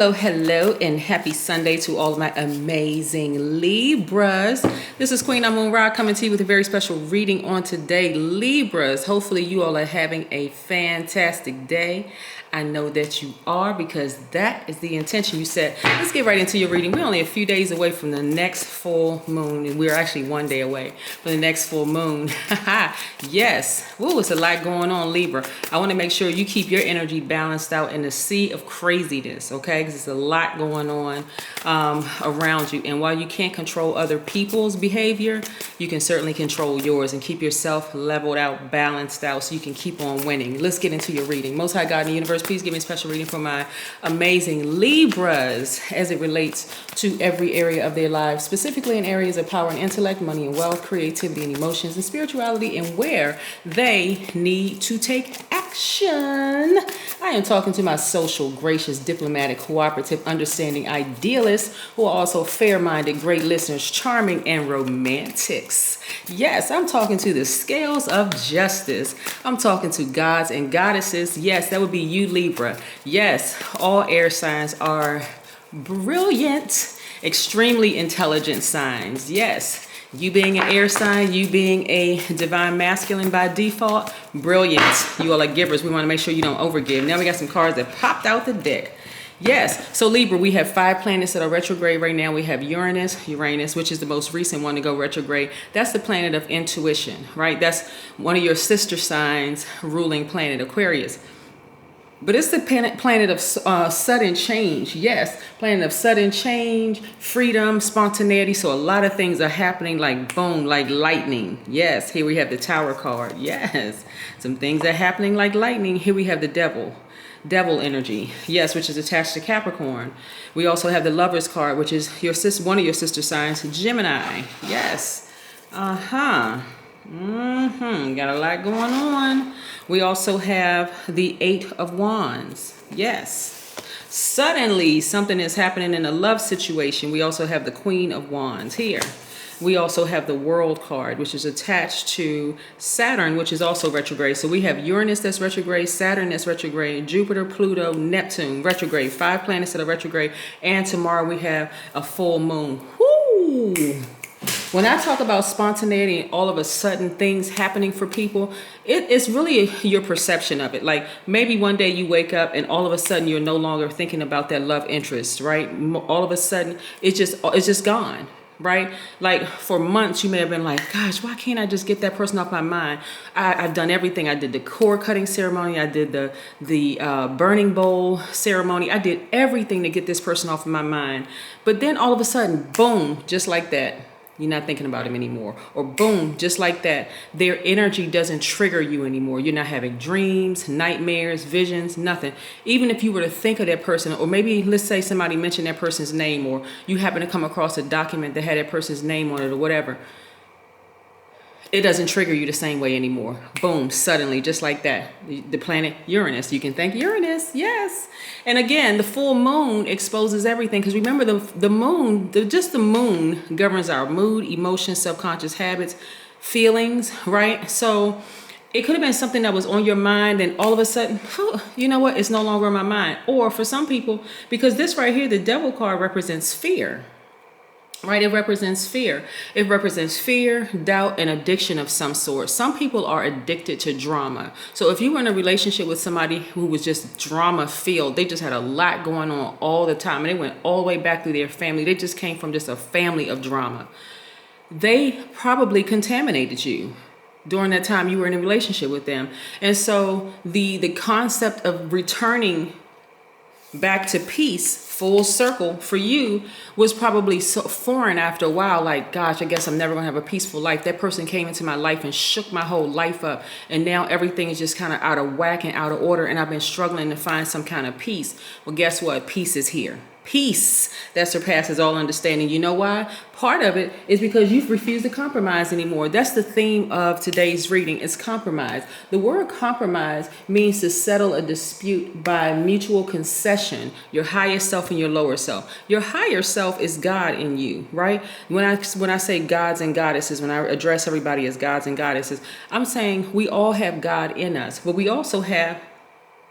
Hello, and happy Sunday to all of my amazing Libras. This is Queen Amun Ra coming to you with a very special reading on today. Libras, hopefully you all are having a fantastic day. I know that you are, because that is the intention you set. Let's get right into your reading. We're only a few days away from the next full moon, and we're actually one day away from the next full moon. Yes. Woo, it's a lot going on, Libra. I want to make sure you keep your energy balanced out in the sea of craziness, okay? Because there's a lot going on around you. And while you can't control other people's behavior, you can certainly control yours and keep yourself leveled out, balanced out, so you can keep on winning. Let's get into your reading. Most High God in the universe, please give me a special reading for my amazing Libras as it relates to every area of their lives, specifically in areas of power and intellect, money and wealth, creativity and emotions, and spirituality, and where they need to take action. I am talking to my social, gracious, diplomatic, cooperative, understanding idealists who are also fair-minded, great listeners, charming, and romantics. Yes, I'm talking to the scales of justice. I'm talking to gods and goddesses. Yes, that would be you, Libra. Yes, all air signs are brilliant, extremely intelligent signs. Yes. You being an air sign, you being a divine masculine by default, brilliant. You all are givers. We want to make sure you don't overgive. Now we got some cards that popped out the deck. Yes, so Libra, we have 5 planets that are retrograde right now. We have Uranus, which is the most recent one to go retrograde. That's the planet of intuition, right? That's one of your sister signs, ruling planet, Aquarius. But it's the planet of sudden change. Yes, planet of sudden change, freedom, spontaneity. So a lot of things are happening like boom, like lightning. Yes, here we have the Tower card. Yes, some things are happening like lightning. Here we have the Devil energy. Yes, which is attached to Capricorn. We also have the Lovers card, which is one of your sister signs, Gemini. Yes. Got a lot going on. We also have the 8 of Wands. Yes. Suddenly, something is happening in a love situation. We also have the Queen of Wands here. We also have the World card, which is attached to Saturn, which is also retrograde. So we have Uranus that's retrograde, Saturn that's retrograde, Jupiter, Pluto, Neptune, retrograde. 5 planets that are retrograde. And tomorrow we have a full moon. Woo! When I talk about spontaneity and all of a sudden things happening for people, it's really your perception of it. Like maybe one day you wake up and all of a sudden you're no longer thinking about that love interest, right? All of a sudden it's just gone, right? Like for months you may have been like, gosh, why can't I just get that person off my mind? I've done everything. I did the cord cutting ceremony. I did the burning bowl ceremony. I did everything to get this person off of my mind. But then all of a sudden, boom, just like that, you're not thinking about him anymore. Or boom, just like that, their energy doesn't trigger you anymore. You're not having dreams, nightmares, visions, nothing. Even if you were to think of that person, or maybe let's say somebody mentioned that person's name, or you happen to come across a document that had that person's name on it or whatever, it doesn't trigger you the same way anymore. Boom, suddenly, just like that. The planet Uranus, you can thank Uranus, yes. And again, the full moon exposes everything, because remember the moon, just the moon governs our mood, emotions, subconscious habits, feelings, right? So it could have been something that was on your mind and all of a sudden, you know what, it's no longer on my mind. Or for some people, because this right here, the Devil card represents fear. Right, it represents fear. It represents fear, doubt, and addiction of some sort. Some people are addicted to drama. So if you were in a relationship with somebody who was just drama filled, they just had a lot going on all the time, and they went all the way back through their family. They just came from just a family of drama. They probably contaminated you during that time you were in a relationship with them. And so the concept of returning back to peace, full circle for you, was probably so foreign after a while. Like, gosh, I guess I'm never gonna have a peaceful life. That person came into my life and shook my whole life up, and now everything is just kind of out of whack and out of order, and I've been struggling to find some kind of peace. Well, guess what? Peace is here. Peace that surpasses all understanding. You know why? Part of it is because you've refused to compromise anymore. That's the theme of today's reading. It's compromise. The word compromise means to settle a dispute by mutual concession. Your higher self and your lower self. Your higher self is God in you, right? When I say gods and goddesses, when I address everybody as gods and goddesses, I'm saying we all have God in us, but we also have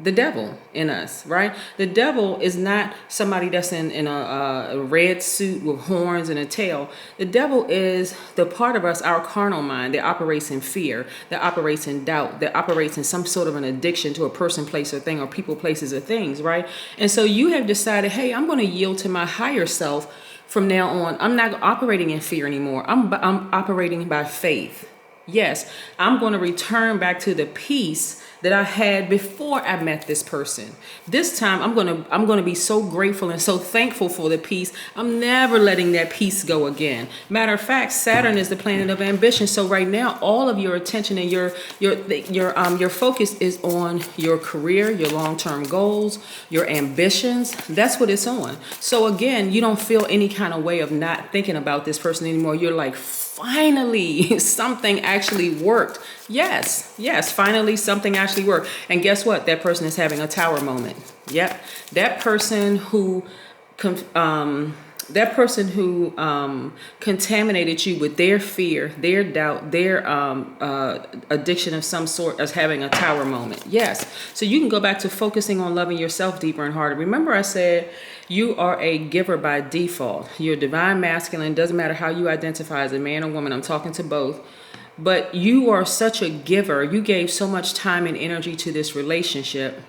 the devil in us, right? The devil is not somebody that's in a red suit with horns and a tail. The devil is the part of us, our carnal mind, that operates in fear, that operates in doubt, that operates in some sort of an addiction to a person, place, or thing, or people, places, or things, right? And so you have decided, hey, I'm going to yield to my higher self from now on. I'm not operating in fear anymore. I'm operating by faith. Yes, I'm going to return back to the peace that I had before I met this person. This time I'm going to be so grateful and so thankful for the peace. I'm never letting that peace go again. Matter of fact, Saturn is the planet of ambition. So right now, all of your attention and your focus is on your career, your long-term goals, your ambitions. That's what it's on. So again, you don't feel any kind of way of not thinking about this person anymore. You're like, finally, something actually worked. Yes, finally something actually worked. And guess what? That person is having a tower moment. Yep. That person who contaminated you with their fear, their doubt, their addiction of some sort, is having a tower moment. Yes. So you can go back to focusing on loving yourself deeper and harder. Remember I said you are a giver by default. You're divine masculine. Doesn't matter how you identify as a man or woman. I'm talking to both. But you are such a giver. You gave so much time and energy to this relationship.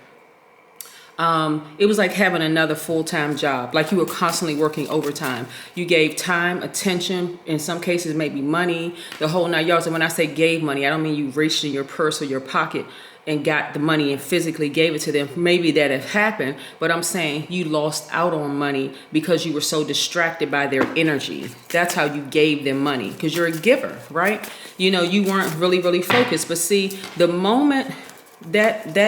It was like having another full-time job, like you were constantly working overtime. You gave time, attention, in some cases maybe money, the whole 9 yards. And when I say gave money, I don't mean you reached in your purse or your pocket and got the money and physically gave it to them. Maybe that had happened, but I'm saying you lost out on money because you were so distracted by their energy. That's how you gave them money, because you're a giver, right? You know, you weren't really focused. But see, the moment that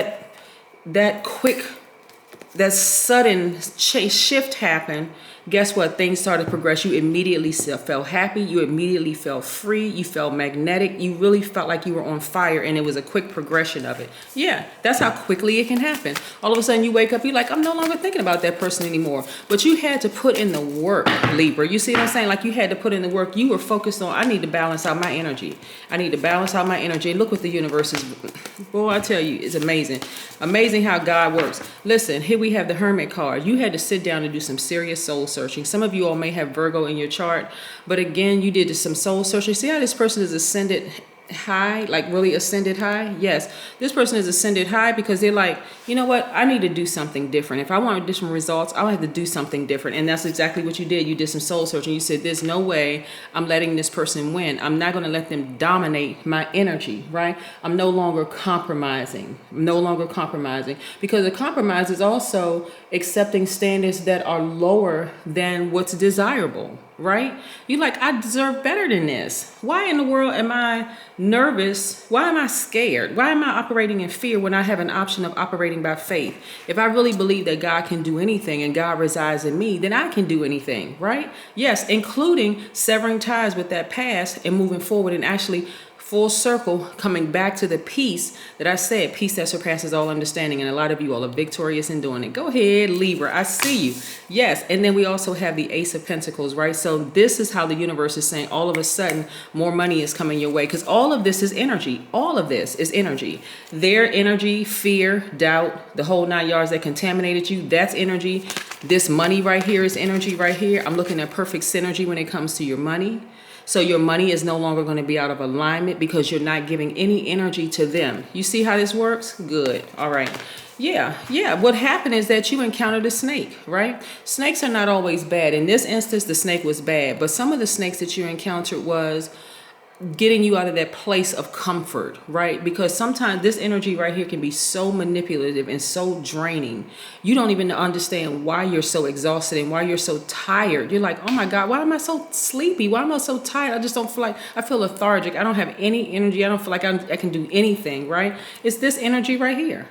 sudden shift happened, guess what? Things started to progress. You immediately felt happy. You immediately felt free. You felt magnetic. You really felt like you were on fire, and it was a quick progression of it. Yeah, that's how quickly it can happen. All of a sudden you wake up, you're like, I'm no longer thinking about that person anymore. But you had to put in the work, Libra. You see what I'm saying? Like you had to put in the work. You were focused on, I need to balance out my energy. I need to balance out my energy. And look what the universe is. Boy, I tell you, it's amazing. Amazing how God works. Listen, here we have the Hermit card. You had to sit down and do some serious soul searching. Some of you all may have Virgo in your chart, but again, you did some soul searching. See how this person is ascended high, like really ascended high? Yes, this person is ascended high because they're like, you know what? I need to do something different. If I want different results, I'll have to do something different. And that's exactly what you did. You did some soul searching. You said, there's no way I'm letting this person win. I'm not going to let them dominate my energy, right? I'm no longer compromising. Because a compromise is also accepting standards that are lower than what's desirable, right? You're like, I deserve better than this. Why in the world am I nervous? Why am I scared? Why am I operating in fear when I have an option of operating by faith? If I really believe that God can do anything and God resides in me, then I can do anything, right? Yes, including severing ties with that past and moving forward and actually full circle, coming back to the peace that I said, peace that surpasses all understanding. And a lot of you all are victorious in doing it. Go ahead, Libra. I see you. Yes. And then we also have the Ace of Pentacles, right? So this is how the universe is saying all of a sudden more money is coming your way, because all of this is energy. All of this is energy. Their energy, fear, doubt, the whole 9 yards that contaminated you, that's energy. This money right here is energy right here. I'm looking at perfect synergy when it comes to your money. So your money is no longer going to be out of alignment because you're not giving any energy to them. You see how this works? Good. All right. Yeah. What happened is that you encountered a snake, right? Snakes are not always bad. In this instance, the snake was bad. But some of the snakes that you encountered was getting you out of that place of comfort, right? Because sometimes this energy right here can be so manipulative and so draining. You don't even understand why you're so exhausted and why you're so tired. You're like, oh my God, why am I so sleepy? Why am I so tired? I just don't feel like, I feel lethargic. I don't have any energy. I don't feel like I can do anything, right? It's this energy right here.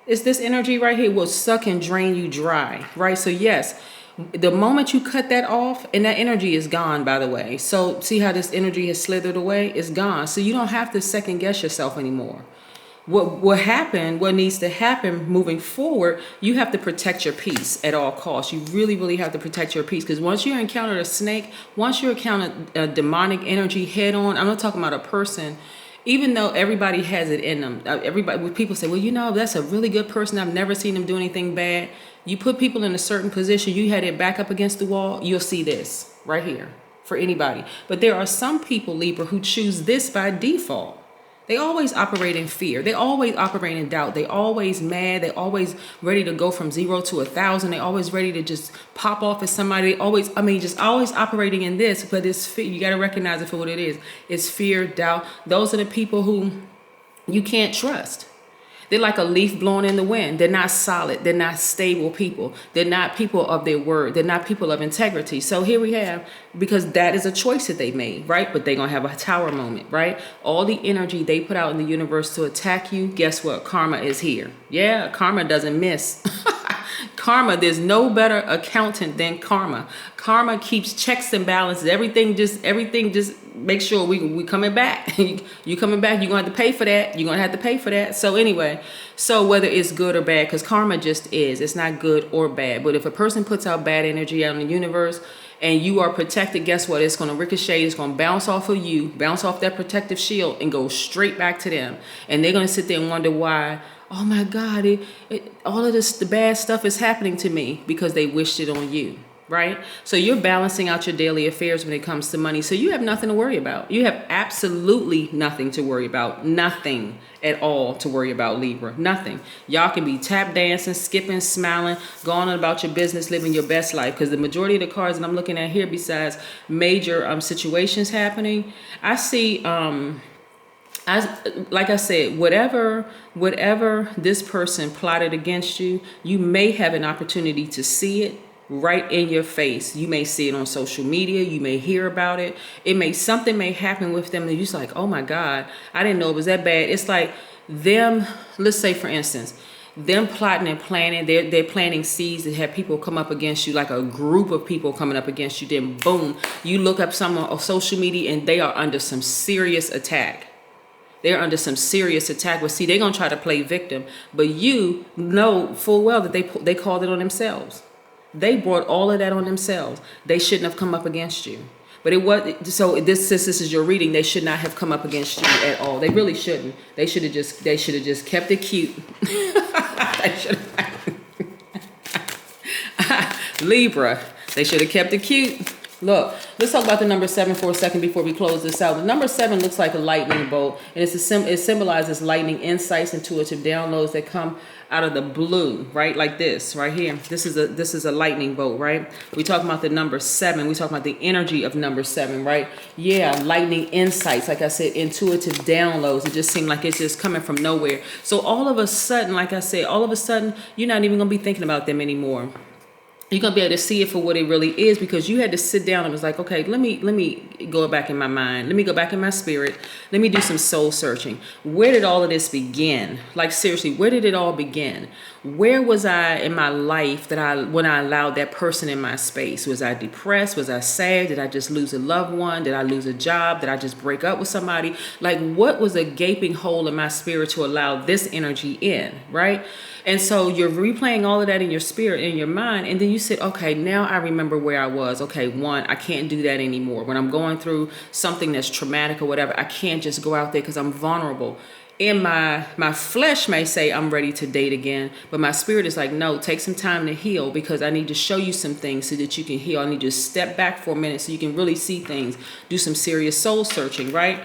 It's this energy right here will suck and drain you dry, right? So yes, the moment you cut that off, and that energy is gone, by the way. So see how this energy has slithered away? It's gone. So you don't have to second guess yourself anymore. What needs to happen moving forward, you have to protect your peace at all costs. You really have to protect your peace, because once you encounter a snake, once you encounter a demonic energy head on, I'm not talking about a person, Even though everybody has it in them, everybody, when people say, well, you know, that's a really good person, I've never seen them do anything bad. You put people in a certain position, you had it back up against the wall, you'll see this right here for anybody. But there are some people, Libra, who choose this by default. They always operate in fear. They always operate in doubt. They always mad. They always ready to go from 0 to 1,000. They always ready to just pop off at somebody. They always, just always operating in this. But it's fear. You got to recognize it for what it is. It's fear, doubt. Those are the people who you can't trust. They're like a leaf blowing in the wind. They're not solid. They're not stable people. They're not people of their word. They're not people of integrity. So here we have, because that is a choice that they made, right? But they're going to have a tower moment, right? All the energy they put out in the universe to attack you, guess what? Karma is here. Yeah, karma doesn't miss. Karma, there's no better accountant than karma. Karma keeps checks and balances. Everything just make sure we coming back. You coming back, you're going to have to pay for that. You're going to have to pay for that. So anyway, so whether it's good or bad, because karma just is. It's not good or bad. But if a person puts out bad energy out in the universe and you are protected, guess what? It's going to ricochet. It's going to bounce off of you, bounce off that protective shield and go straight back to them. And they're going to sit there and wonder why, oh my God, all of this, the bad stuff is happening to me, because they wished it on you, right? So you're balancing out your daily affairs when it comes to money. So you have nothing to worry about. You have absolutely nothing to worry about. Nothing at all to worry about, Libra. Nothing. Y'all can be tap dancing, skipping, smiling, going on about your business, living your best life. Because the majority of the cards that I'm looking at here, besides major situations happening, I see... like I said, whatever this person plotted against you, you may have an opportunity to see it right in your face. You may see it on social media. You may hear about it. Something may happen with them and you're just like, oh my God, I didn't know it was that bad. It's like them, let's say for instance, them plotting and planning, they're planting seeds that have people come up against you, like a group of people coming up against you. Then boom, you look up someone on social media and they are under some serious attack. They're under some serious attack. Well, see, they're going to try to play victim. But you know full well that they called it on themselves. They brought all of that on themselves. They shouldn't have come up against you. But it was, so this is your reading, they should not have come up against you at all. They really shouldn't. They should have just kept it cute. They should have. Libra, they should have kept it cute. Look, let's talk about the number 7 for a second before we close this out. The number 7 looks like a lightning bolt, and it symbolizes lightning insights, intuitive downloads that come out of the blue, right? Like this, right here. This is a lightning bolt, right? We talking about the number 7. We talking about the energy of number 7, right? Yeah, lightning insights, like I said, intuitive downloads. It just seemed like it's just coming from nowhere. So all of a sudden, like I said, all of a sudden, you're not even gonna be thinking about them anymore. You're going to be able to see it for what it really is, because you had to sit down and was like, okay, let me go back in my mind. Let me go back in my spirit. Let me do some soul searching. Where did all of this begin? Like, seriously, where did it all begin? Where was I in my life when I allowed that person in my space? Was I depressed? Was I sad? Did I just lose a loved one? Did I lose a job? Did I just break up with somebody? Like, what was a gaping hole in my spirit to allow this energy in, right? And so you're replaying all of that in your spirit, in your mind, and then you said, okay, now I remember where I was. Okay, one, I can't do that anymore. When I'm going through something that's traumatic or whatever, I can't just go out there because I'm vulnerable. In my flesh may say I'm ready to date again, but my spirit is like, no, take some time to heal, because I need to show you some things so that you can heal. I need you to step back for a minute so you can really see things, do some serious soul searching, right?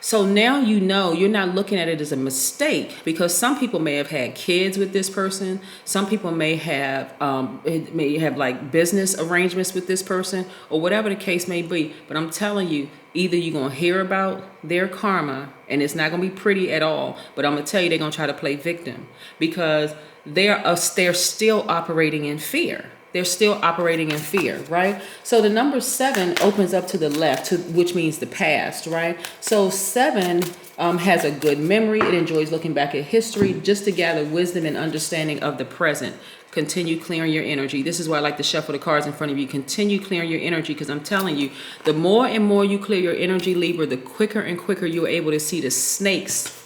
So now you know you're not looking at it as a mistake, because some people may have had kids with this person. Some people may have like business arrangements with this person, or whatever the case may be. But I'm telling you, either you're going to hear about their karma, and it's not going to be pretty at all. But I'm going to tell you, they're going to try to play victim, because they're still operating in fear. They're still operating in fear, right? So the number 7 opens up to the left, which means the past, right? So 7 has a good memory. It enjoys looking back at history just to gather wisdom and understanding of the present. Continue clearing your energy. This is why I like to shuffle the cards in front of you. Continue clearing your energy, because I'm telling you, the more and more you clear your energy, Libra, the quicker and quicker you're able to see the snakes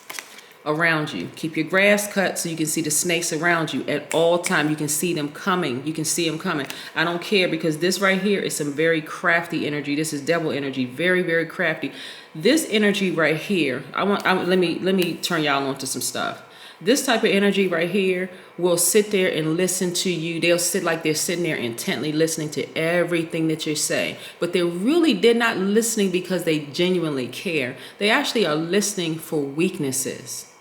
around you. Keep your grass cut so you can see the snakes around you at all time. You can see them coming. You can see them coming. I don't care, because this right here is some very crafty energy. This is devil energy. Very, very crafty. This energy right here, let me turn y'all on to some stuff. This type of energy right here will sit there and listen to you. They'll sit like they're sitting there intently listening to everything that you say. But they're not listening because they genuinely care. They actually are listening for weaknesses.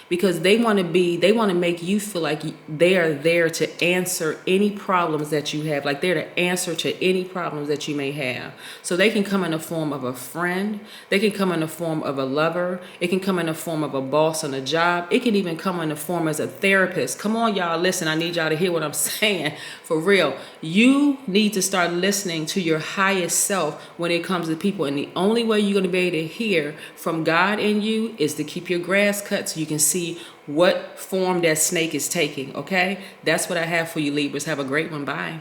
Because they want to make you feel like they are there to answer any problems that you have, like they're the answer to any problems that you may have. So they can come in the form of a friend, they can come in the form of a lover, it can come in the form of a boss on a job, it can even come in the form as a therapist. Come on, y'all, listen, I need y'all to hear what I'm saying. For real, you need to start listening to your highest self when it comes to people, and the only way you're going to be able to hear from God in you is to keep your grass cut so you can see what form that snake is taking. Okay, that's what I have for you, Libras. Have a great one. Bye.